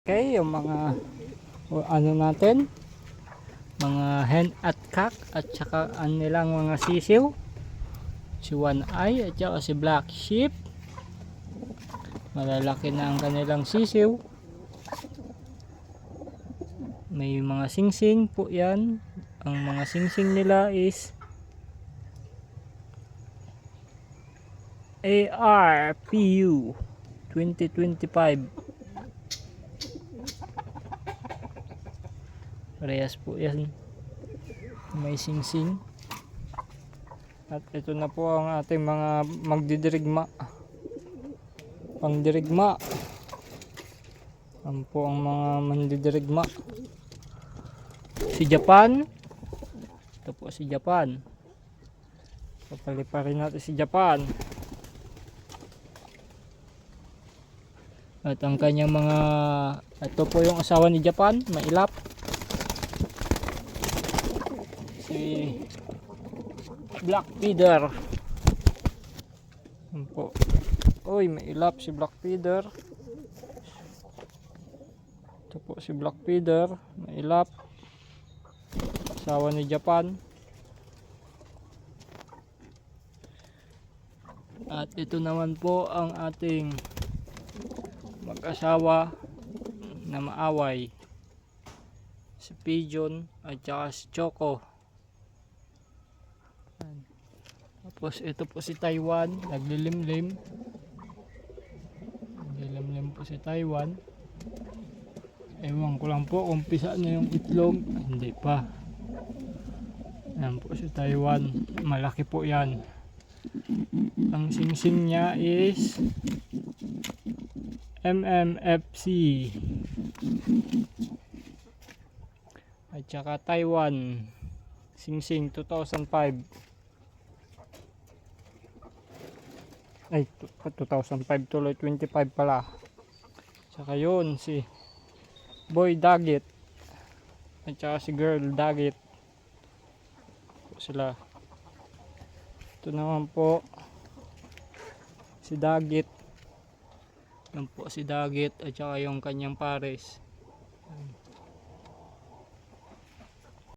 Okay, yung mga ano natin, mga hen at cock at saka ang nilang mga sisiw, si one eye at saka si black sheep. Malalaki na ang kanilang sisiw. May mga singsing po yan. Ang mga singsing nila is ARPU 2025. Parehas po yan, may singsing. At ito na po ang ating mga magdidirigma, pangdirigma. Yan po ang mga mandidirigma. Si Japan, ito po si Japan. Papaliparin natin si Japan. At ang kanyang mga, ito po yung asawa ni Japan, mailap. Si Black Feeder. Yan po. Uy, mailap si Black Feeder. Ito po si Black Feeder, mailap. Asawa ni Japan. At ito naman po ang ating mag-asawa na maaway, si Pigeon at saka si Choco. Tapos ito po si Taiwan, naglilimlim. Naglilimlim po si Taiwan. Ewan ko lang po kung pisa na yung itlog. Hindi pa. Yan po si Taiwan, malaki po yan. Ang singsing niya is MMFC at saka Taiwan singsing 2005. Ay, 2005 tuloy, 25 pala. Saka yun si Boy Daggit at saka si Girl Daggit po sila. Ito naman po si Daggit. Yan po si Daggit at saka yung kanyang pares.